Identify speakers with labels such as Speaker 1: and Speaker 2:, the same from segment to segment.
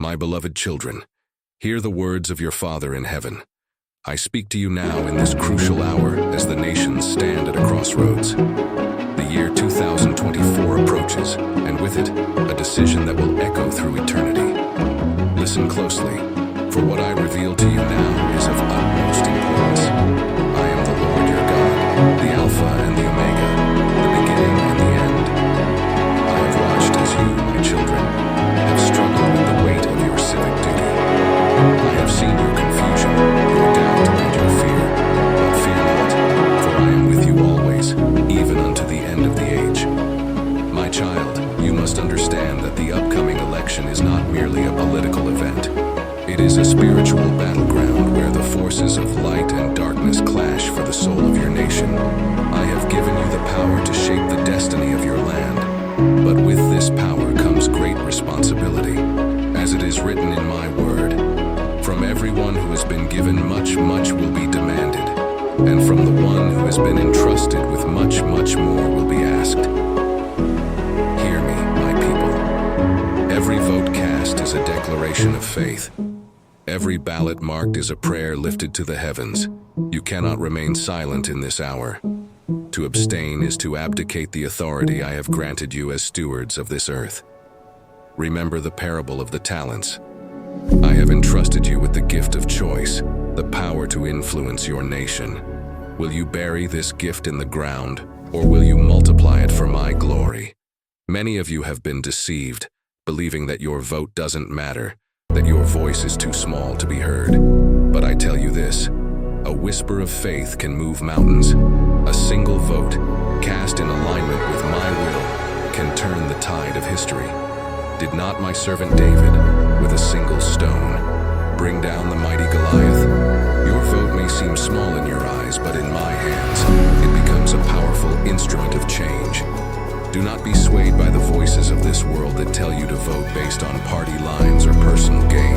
Speaker 1: My beloved children, hear the words of your Father in heaven. I speak to you now in this crucial hour as the nations stand at a crossroads. The year 2024 approaches, and with it, a decision that will echo through eternity. Listen closely, for what I reveal to you now is of utmost importance. I am the Lord your God, the Alpha and the Omega, the beginning and the end. I have watched as you, my children, have struggled with the weight of your civic duty. I have seen your confusion, your doubt, and your fear. But fear not, for I am with you always, even unto the end of the age. My child, you must understand that the upcoming election is not merely a political event. It is a spiritual battleground where the forces of light and darkness clash for the soul of your nation. I have given you the power to shape the destiny of your land. But with this power comes great responsibility. As it is written in my word, from everyone who has been given much, much will be demanded, and from the one who has been entrusted with much, much more will be asked. Hear me, my people. Every vote cast is a declaration of faith. Every ballot marked is a prayer lifted to the heavens. You cannot remain silent in this hour. To abstain is to abdicate the authority I have granted you as stewards of this earth. Remember the parable of the talents. I have entrusted you with the gift of choice, the power to influence your nation. Will you bury this gift in the ground, or will you multiply it for my glory? Many of you have been deceived, believing that your vote doesn't matter, that your voice is too small to be heard. But I tell you this, a whisper of faith can move mountains. A single vote, cast in alignment with my will, can turn the tide of history. Did not my servant David, with a single stone, bring down the mighty Goliath? Your vote may seem small in your eyes, but in my hands, it becomes a powerful instrument of change. Do not be swayed by the voices of this world that tell you to vote based on party lines or personal gain.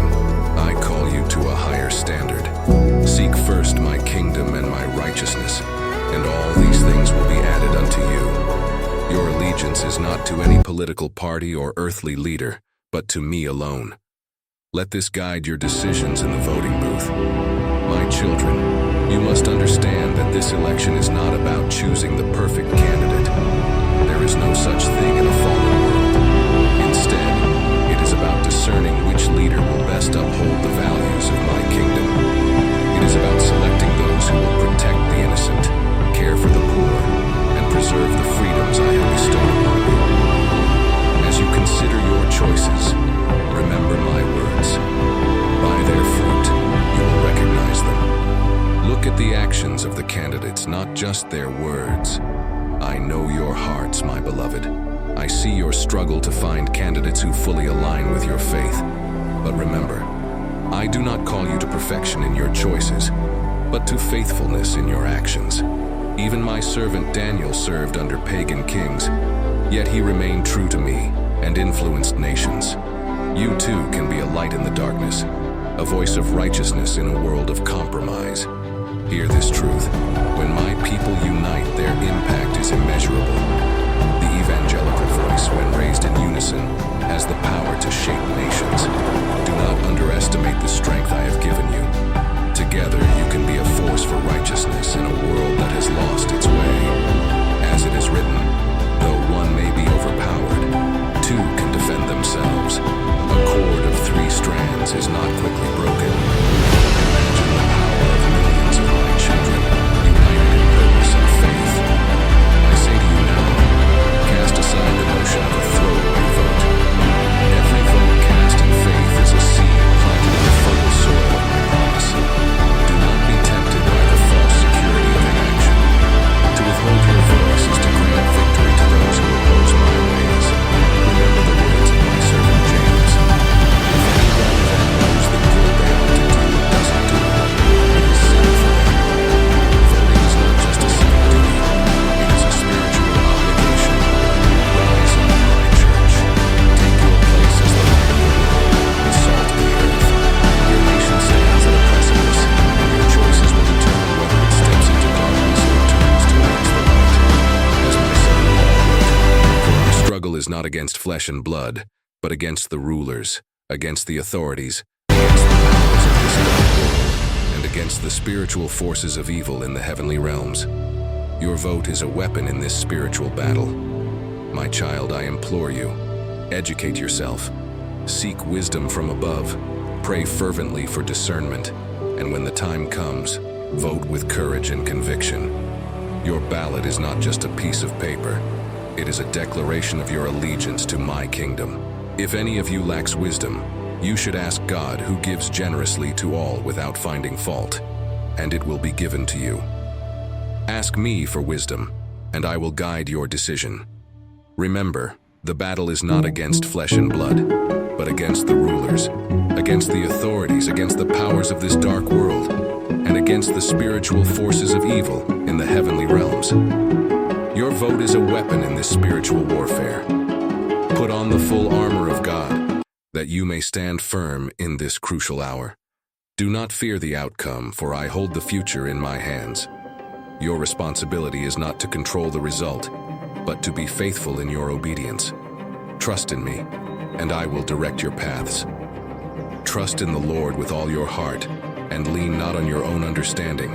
Speaker 1: I call you to a higher standard. Seek first my kingdom and my righteousness, and all these things will be added unto you. Your allegiance is not to any political party or earthly leader, but to me alone. Let this guide your decisions in the voting booth. My children, you must understand that this election is not about choosing the perfect candidate. There is no such thing in a fallen world. Instead, it is about discerning which leader will best uphold the values of my kingdom. It is about selecting those who will protect the innocent, care for the poor, and preserve the freedoms I have bestowed upon you. As you consider your choices, remember my words. By their fruit, you will recognize them. Look at the actions of the candidates, not just their words. I know your hearts, my beloved. I see your struggle to find candidates who fully align with your faith. But remember, I do not call you to perfection in your choices, but to faithfulness in your actions. Even my servant Daniel served under pagan kings, yet he remained true to me and influenced nations. You too can be a light in the darkness, a voice of righteousness in a world of compromise. Hear this truth. When my people unite, their impact is immeasurable. The evangelical voice, when raised in unison, has the power to shape nations. Do not underestimate the strength I have given you. Together, you can be a force for righteousness in a world that has lost its way. As it is written, though one may be overpowered, two can defend themselves. A cord of 3 strands is not quickly broken. Imagine the power of millions of my children, united in purpose and faith. I say to you now, cast aside the notion of a throwaway vote. Every vote cast in faith is a seed planted in the fertile soil of my promise. Do not be tempted by the false security of inaction. To withhold your voice is to grant victory to those who oppose my ways. Remember the words of my servant James. If anyone then knows the good they ought to do and doesn't do it, it is sin for them. Voting is not just a civic duty, it is a spiritual obligation. Rise up, my church. Take your place as the light of the world, the salt of the earth. Your nation stands at a precipice, and your choices will determine whether it steps into darkness or turns towards the light. As my son Paul wrote, for our struggle is not against flesh and blood, but against the rulers, against the authorities, against the powers of this dark world, and against the spiritual forces of evil in the heavenly realms. Your vote is a weapon in this spiritual battle. My child, I implore you, educate yourself, seek wisdom from above, pray fervently for discernment, and when the time comes, vote with courage and conviction. Your ballot is not just a piece of paper. It is a declaration of your allegiance to my kingdom. If any of you lacks wisdom, you should ask God, who gives generously to all without finding fault, and it will be given to you. Ask me for wisdom, and I will guide your decision. Remember, the battle is not against flesh and blood, but against the rulers, against the authorities, against the powers of this dark world, and against the spiritual forces of evil in the heavenly realms. Your vote is a weapon in this spiritual warfare. Put on the full armor of God, that you may stand firm in this crucial hour. Do not fear the outcome, for I hold the future in my hands. Your responsibility is not to control the result, but to be faithful in your obedience. Trust in me, and I will direct your paths. Trust in the Lord with all your heart, and lean not on your own understanding.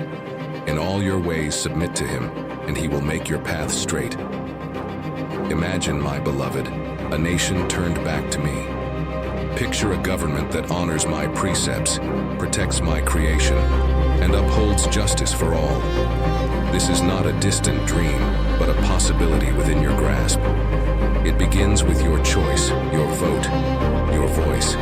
Speaker 1: In all your ways submit to him, and he will make your path straight. Imagine, my beloved, a nation turned back to me. Picture a government that honors my precepts, protects my creation, and upholds justice for all. This is not a distant dream, but a possibility within your grasp. It begins with your choice, your vote, your voice.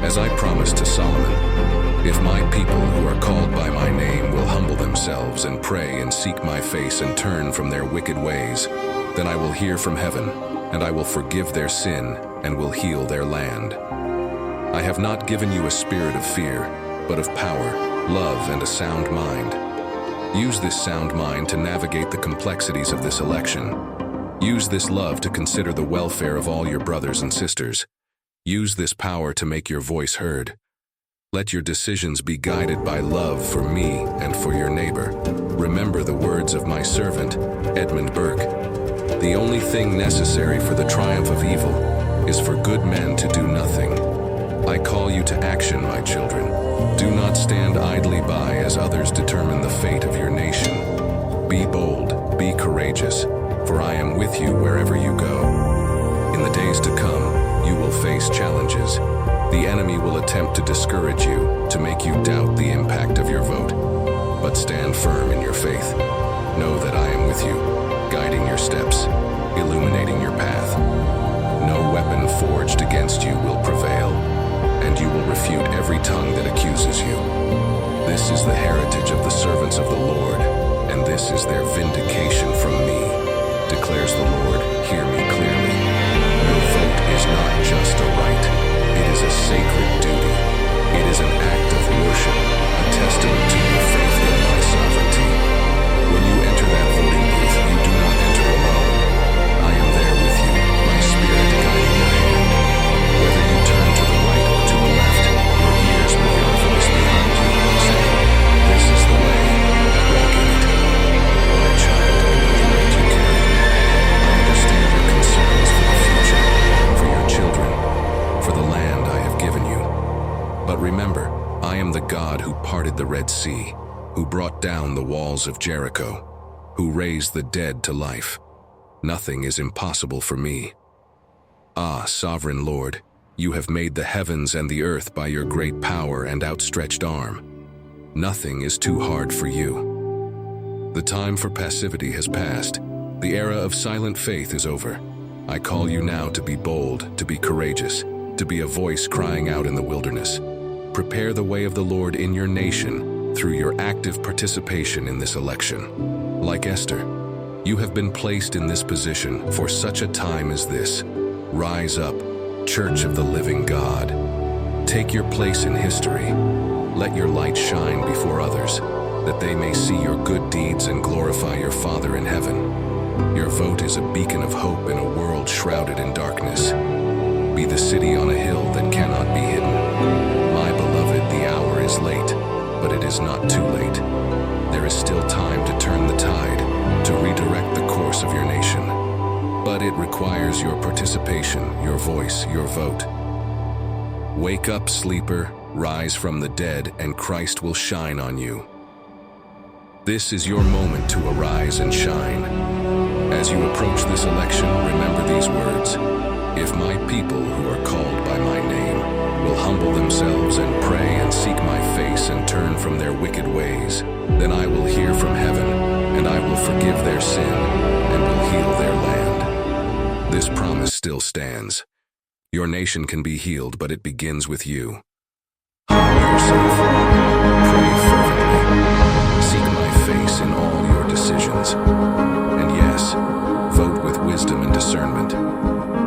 Speaker 1: As I promised to Solomon, if my people who are called by my name will humble themselves and pray and seek my face and turn from their wicked ways, then I will hear from heaven, and I will forgive their sin and will heal their land. I have not given you a spirit of fear, but of power, love, and a sound mind. Use this sound mind to navigate the complexities of this election. Use this love to consider the welfare of all your brothers and sisters. Use this power to make your voice heard. Let your decisions be guided by love for me and for your neighbor. Remember the words of my servant, Edmund Burke. The only thing necessary for the triumph of evil is for good men to do nothing. I call you to action, my children. Do not stand idly by as others determine the fate of your nation. Be bold, be courageous, for I am with you wherever you go. In the days to come, you will face challenges. The enemy will attempt to discourage you, to make you doubt the impact of your vote. But stand firm in your faith. Know that I am with you, guiding your steps, illuminating your path. No weapon forged against you will prevail, and you will refute every tongue that accuses you. This is the heritage of the servants of the Lord, and this is their vindication from me, declares the Lord. Hear me clearly. Your vote is not just a right, it is a sacred duty. It is an act of worship, a testament to your faith in my sovereignty. When you enter that voting booth, you do not enter alone. I am there with you, my spirit guiding your hand. Whether you turn to the right or to the left, your ears will hear a voice behind you saying, "This is the way, walk in it." My child, I know the weight you carry. I understand your concerns for the future, for your children, for the land I have given you. But remember, I am the God who parted the Red Sea, who brought down the walls of Jericho, who raised the dead to life. Nothing is impossible for me. Ah, sovereign Lord, you have made the heavens and the earth by your great power and outstretched arm. Nothing is too hard for you. The time for passivity has passed. The era of silent faith is over. I call you now to be bold, to be courageous, to be a voice crying out in the wilderness. Prepare the way of the Lord in your nation through your active participation in this election. Like Esther, you have been placed in this position for such a time as this. Rise up, Church of the Living God. Take your place in history. Let your light shine before others, that they may see your good deeds and glorify your Father in heaven. Your vote is a beacon of hope in a world shrouded in darkness. Be the city on a hill that cannot be hidden. My beloved, the hour is late, but it is not too late. There is still time to turn the tide, to redirect the course of your nation. But it requires your participation, your voice, your vote. Wake up, sleeper, rise from the dead, and Christ will shine on you. This is your moment to arise and shine. As you approach this election, remember these words. If my people who are called by my name will humble themselves and pray and seek my face and turn from their wicked ways, then I will hear from heaven, and I will forgive their sin and will heal their land. This promise still stands. Your nation can be healed, but it begins with you. Humble yourself. Pray fervently. Seek my face in all your decisions. And yes, vote with wisdom and discernment.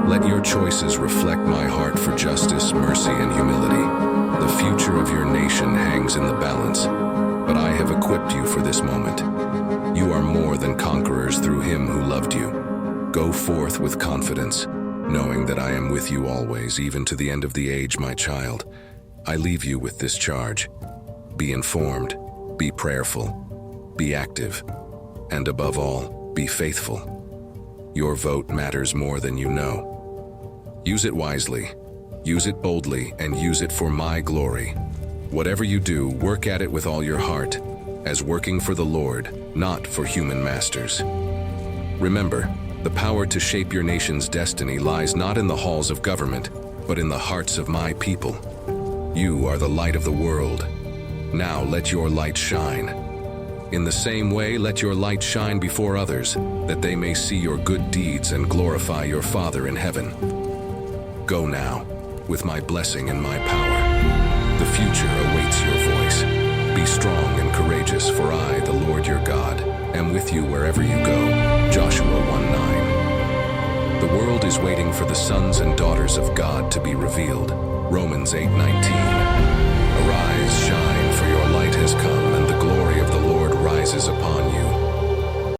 Speaker 1: Let your choices reflect my heart for justice, mercy, and humility. The future of your nation hangs in the balance, but I have equipped you for this moment. You are more than conquerors through him who loved you. Go forth with confidence, knowing that I am with you always, even to the end of the age, my child. I leave you with this charge. Be informed, be prayerful, be active, and above all, be faithful. Your vote matters more than you know. Use it wisely, use it boldly, and use it for my glory. Whatever you do, work at it with all your heart, as working for the Lord, not for human masters. Remember, the power to shape your nation's destiny lies not in the halls of government, but in the hearts of my people. You are the light of the world. Now let your light shine. In the same way, let your light shine before others, that they may see your good deeds and glorify your Father in heaven. Go now, with my blessing and my power. The future awaits your voice. Be strong and courageous, for I, the Lord your God, am with you wherever you go. Joshua 1:9. The world is waiting for the sons and daughters of God to be revealed. Romans 8:19. Arise, shine, for your light has come,